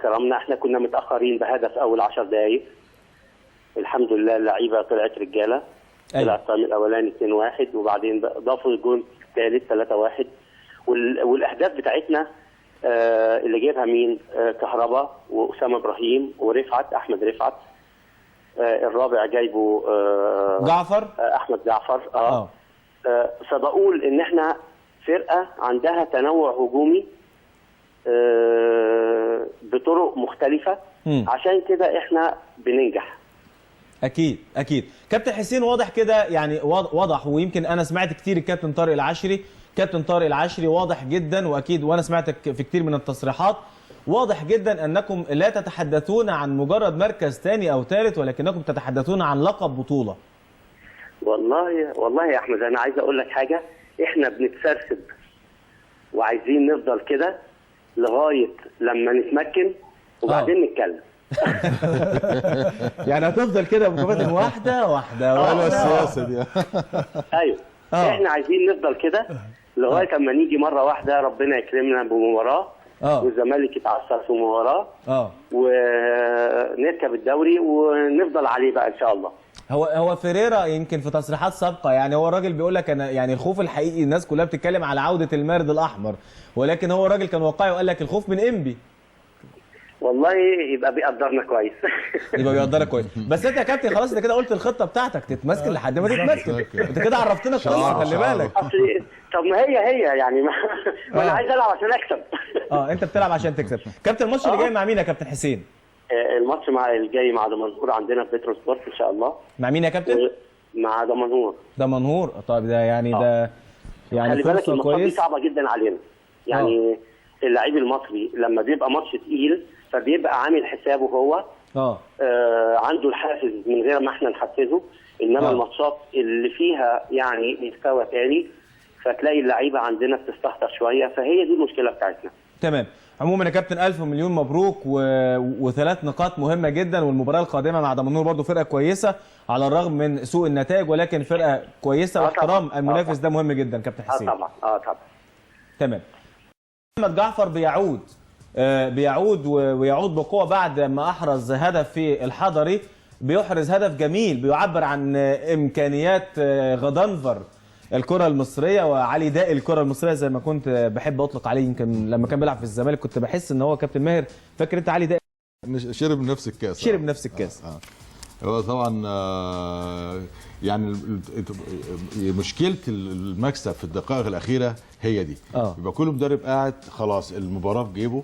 كرمنا. احنا كنا متاخرين بهدف اول 10 دقائق، الحمد لله اللعيبه طلعت رجاله. طلع الطعم الاولاني 2-1 وبعدين ضافوا الجون الثالث 3-1. والاهداف بتاعتنا اللي جايبها مين؟ كهربا واسامه ابراهيم ورفعت احمد رفعت. الرابع جايبه جعفر احمد جعفر. فبقول ان احنا فرقه عندها تنوع هجومي بطرق مختلفه. عشان كده احنا بننجح. اكيد اكيد. كابتن حسين واضح كده يعني وضح، ويمكن انا سمعت كتير الكابتن طارق العشري. كابتن طارق العشري واضح جدا، واكيد وانا سمعتك في كتير من التصريحات، واضح جدا انكم لا تتحدثون عن مجرد مركز ثاني او ثالث، ولكنكم تتحدثون عن لقب بطوله. والله يا احمد انا عايز اقول لك حاجه، احنا بنتسرسب وعايزين نفضل كده لغايه لما نتمكن وبعدين نتكلم. يعني هتفضل كده بمقابلات واحده واحده ولا السياسه دي. ايوه احنا عايزين نفضل كده لغايه اما نيجي مره واحده ربنا يكرمنا بمباراه والزمالك يتعثر في مباراه ونركب الدوري ونفضل عليه بقى ان شاء الله. هو فيريرا يمكن في تصريحات سابقه يعني هو الراجل بيقول لك انا يعني الخوف الحقيقي، الناس كلها بتتكلم على عوده المارد الاحمر، ولكن هو الراجل كان واقعي وقال لك الخوف من انبي. والله يبقى بيقدرنا كويس. يبقى بيقدرك كويس. بس انت يا كابتن خلاص انت كده قلت الخطه بتاعتك تتمسك لحد ما تتمسك. انت كده عرفتنا القصه، خلي بالك. طب ما هي يعني ما انا عايز العب عشان اكسب. انت بتلعب عشان تكسب. كابتن الماتش اللي جاي مع مين يا كابتن حسين؟ الماتش الجاي مع دمنهور عندنا في بترو سبورت ان شاء الله. مع مين يا كابتن؟ مع دمنهور. دمنهور. طيب ده يعني ده يعني فرصه كويسه. دي صعبه جدا علينا. يعني اللعيب المصري لما بيبقى ماتش تقيل فبيبقى عامل حسابه هو عنده الحافز من غير ما احنا نحفزه. انما الماتشات اللي فيها يعني مستوى تاني فتلاقي اللعيبه عندنا بتستهتر شويه، فهي دي المشكله بتاعتنا. تمام. عموما يا كابتن الف مليون مبروك وثلاث نقاط مهمه جدا، والمباراه القادمه مع دمنهور برضو فرقه كويسه على الرغم من سوء النتائج، ولكن فرقه كويسه واحترام المنافس ده مهم جدا كابتن حسين. طبعا طبعا. تمام. محمد جعفر بيعود ويعود بقوه بعد ما احرز هدف في الحضري، بيحرز هدف جميل بيعبر عن امكانيات غضنفر الكره المصريه وعلي داء الكره المصريه زي ما كنت بحب اطلق عليه. يمكن لما كان بيلعب في الزمالك كنت بحس ان هو كابتن ماهر فاكر انت علي داء شرب نفس الكاس. شرب نفس الكاس. هو طبعا يعني مشكله المكسب في الدقائق الاخيره هي دي. يبقى كل مدرب قاعد خلاص المباراه في جيبه،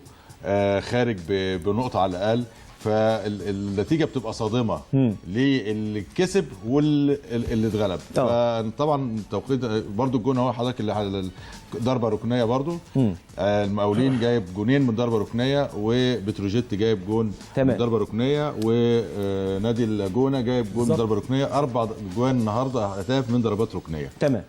خارج بنقطه على الاقل، فالنتيجه بتبقى صادمه للي كسب واللي اتغلب. فطبعا توقيت برضو الجون اهو حضرتك اللي ضربه ركنيه برضو. المقاولين جايب جونين من ضربه ركنيه، وبتروجيت جايب جون من ضربه ركنيه، ونادي الجونه جايب جون من ضربه ركنيه. 4 جوان النهارده اهداف من ضربات ركنيه. تمام.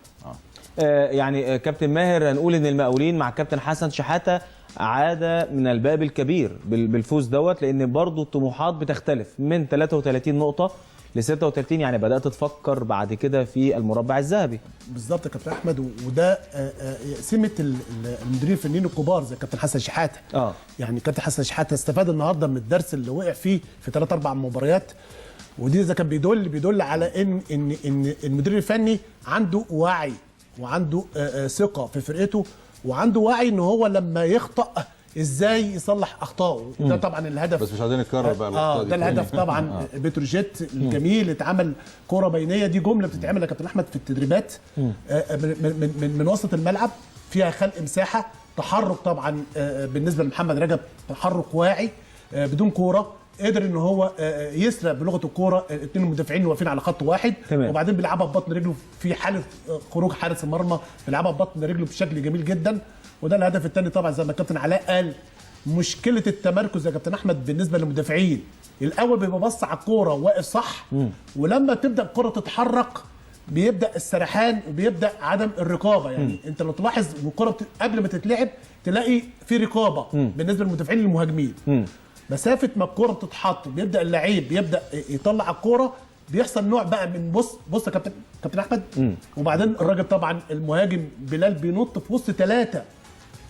يعني كابتن ماهر هنقول ان المقاولين مع الكابتن حسن شحاته عاد من الباب الكبير بالفوز دوت، لان برضو الطموحات بتختلف من 33 نقطه ل 36، يعني بدات تفكر بعد كده في المربع الذهبي. بالظبط يا كابتن احمد، وده سمه المديرين الفنيين الكبار زي كابتن حسن شحاته. يعني كابتن حسن شحاته استفاد النهارده من الدرس اللي وقع فيه في 3-4 مباريات، ودي اذا كان بيدل على ان المدير الفني عنده وعي وعنده ثقه في فرقته، وعنده وعي ان هو لما يخطأ ازاي يصلح اخطائه. ده طبعا الهدف، بس مش عايزين نكرر بقى الاخطاء دي. ده الهدف طبعا. بتروجيت الجميل اتعمل كرة بينيه، دي جمله بتتعمل يا كابتن احمد في التدريبات من وسط الملعب، فيها خلق مساحه، تحرك طبعا بالنسبه لمحمد رجب، تحرك واعي بدون كوره، قدر ان هو يسرق بلغه الكوره 2 المدافعين واقفين على خط واحد. وبعدين بيلعبها ببطن رجله في حاله خروج حارس المرمى، بيلعبها ببطن رجله بشكل جميل جدا. وده الهدف الثاني طبعا زي ما الكابتن علاء قال، مشكله التمركز يا كابتن احمد بالنسبه للمدافعين. الاول بيبقى بص على الكوره واقف صح، ولما تبدا الكوره تتحرك بيبدا السرحان وبيبدا عدم الرقابه. يعني انت لو تلاحظ والكوره قبل ما تتلعب تلاقي في رقابه بالنسبه للمدافعين للمهاجمين. مسافه ما الكوره بتتحط بيبدا اللعيب بيبدا يطلع الكوره، بيحصل نوع بقى من بص يا كابتن احمد. وبعدين الراجل طبعا المهاجم بلال بينط في وسط 3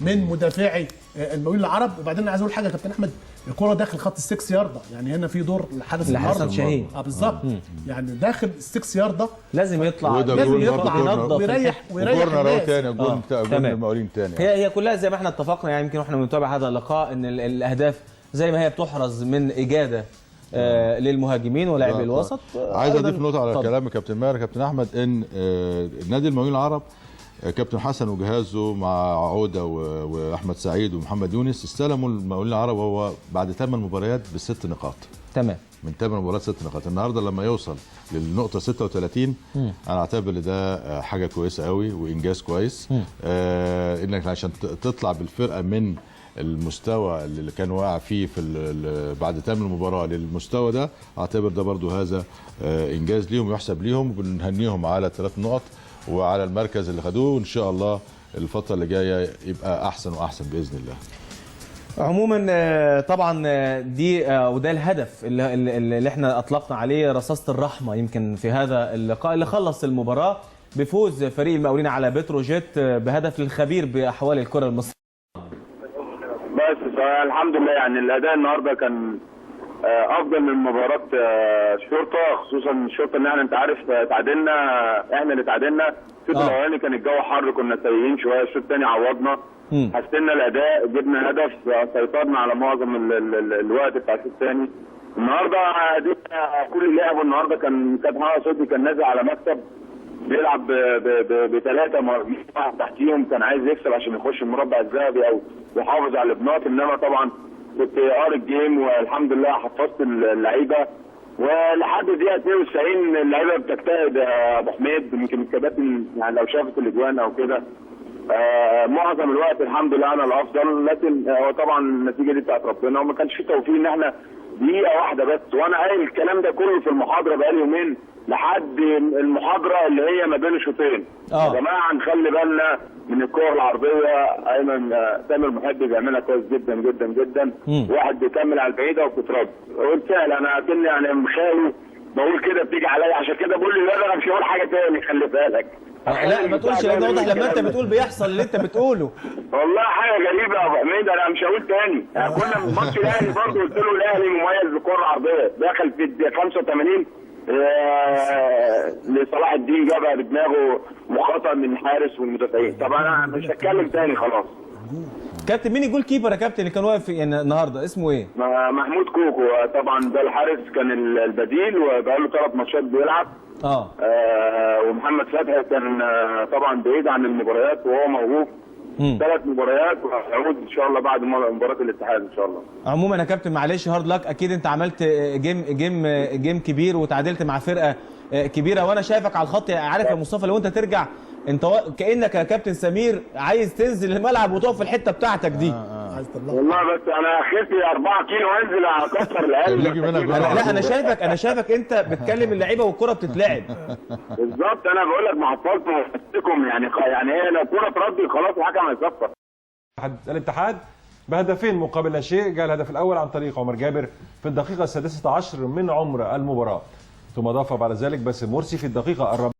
من مدافعي المقاولين العرب. وبعدين انا عايز اقول حاجه يا كابتن احمد، الكره داخل خط ال6 ياردة، يعني هنا في دور الحارس لحسن شاهين. بالظبط، يعني داخل ال6 ياردة لازم يطلع ينظف ويريح الناس تاني جول تمام. المقاولين تاني. هي كلها زي ما احنا اتفقنا، يعني يمكن واحنا بنتابع هذا اللقاء ان الاهداف زي ما هي بتحرز من اجاده للمهاجمين ولاعبي الوسط. عايز اضيف نقطه على كلام كابتن ماهر كابتن احمد، ان نادي المقاولين العرب كابتن حسن وجهازه مع عوده واحمد سعيد ومحمد يونس استلموا المقاولين العرب وهو بعد 8 مباريات ب6 نقاط. تمام. من 8 مباريات 6 نقاط. النهارده لما يوصل للنقطه 36 انا اعتبر ان ده حاجه كويسه قوي وانجاز كويس. انك عشان تطلع بالفرقه من المستوى اللي كان واقع فيه بعد 8 مباراه للمستوى ده، اعتبر ده برضو هذا انجاز ليهم ويحسب ليهم، وبنهنيهم على 3 نقط وعلى المركز اللي خدوه، وان شاء الله الفتره اللي جايه يبقى احسن واحسن باذن الله. عموما طبعا دي وده الهدف اللي احنا اطلقنا عليه رصاصه الرحمه يمكن في هذا اللقاء اللي خلص المباراه بفوز فريق المقاولين على بتروجيت بهدف للخبير باحوال الكره المصريه. بس الحمد لله، يعني الاداء النهارده كان افضل من مباراه شرطه، خصوصا الشرطه ان احنا انت عارف تعادلنا، احنا اللي تعادلنا. الشوط الاولاني كان الجو حر كنا سيئين شويه، الشوط الثاني عوضنا، حسنا الاداء، جبنا هدف، سيطرنا على معظم الوقت بتاع الشوط الثاني. النهارده كل اللي لعبوا النهارده كانت محمد صوتي كان نازل على مكتب بيلعب بثلاثه واحد تحتيهم، كان عايز يكسب عشان يخش المربع الذهبي او يحافظ على الابناط، انما طبعا كنت قاري الجيم والحمد لله حفظت اللعيبه، ولحد دقيقه 92 اللعيبه بتجتهد يا ابو حميد. يمكن الكباتن يعني لو شافت الاجوان او كده معظم الوقت الحمد لله انا الافضل، لكن هو طبعا النتيجه دي بتاعت ربنا، وما كانش في توفيق ان احنا دقيقه واحده بس. وانا قايل الكلام ده كله في المحاضره بقالي يومين لحد المحاضره اللي هي ما بين الشوطين. يا جماعه نخلي بالنا من الكور العرضيه، ايمن تامر محب بيعملها كويس جدا جدا جدا، واحد بيكمل على البعيده وبتترد. قلت سهل، انا كني يعني مخاوي بقول كده بتيجي عليا، عشان كده بقول لي لا انا مش هقول حاجه تاني، خلي بالك. لا ما تقولش، لان واضح لما انت بتقول بيحصل اللي انت بتقوله. والله حاجه غريبه يا ابو حميد، انا مش هقول تاني. يعني كنا في ماتش الاهلي برضه قلت له الاهلي مميز بكره عرضيه، دخل في الدقيقه 85 لصلاح الدين جابها بدماغه مخاطره من الحارس والمدافعين. طب انا مش هتكلم تاني خلاص. كابتن مين الجول كيبر يا كابتن اللي كان واقف يعني النهارده اسمه ايه؟ محمود كوكو، طبعا ده الحارس كان البديل وبقى له 3 ماتشات بيلعب. ومحمد فتحي كان طبعا بعيد عن المباريات وهو موهوب 3 مباريات، وهيعود ان شاء الله بعد مباراه الاتحاد ان شاء الله. عموما يا كابتن معلش هارد لك، اكيد انت عملت جيم كبير وتعادلت مع فرقه كبيره، وانا شايفك على الخط. عارف يا مصطفى لو انت ترجع انت كانك يا كابتن سمير عايز تنزل الملعب وتقف في الحته بتاعتك دي. والله بس انا خسي 4 كيلو انزل اكسر القلب. لا انا شايفك انت بتكلم اللعيبه والكره بتتلعب. بالظبط، انا بقول لك ما حفظتكم يعني هي لو الكره تردي خلاص الحكم هيصفر. الاتحاد بهدفين مقابل لا شيء، جاء الهدف الاول عن طريق عمر جابر في الدقيقه 16 من عمر المباراه، ثم اضاف بعد ذلك باسم مرسي في الدقيقه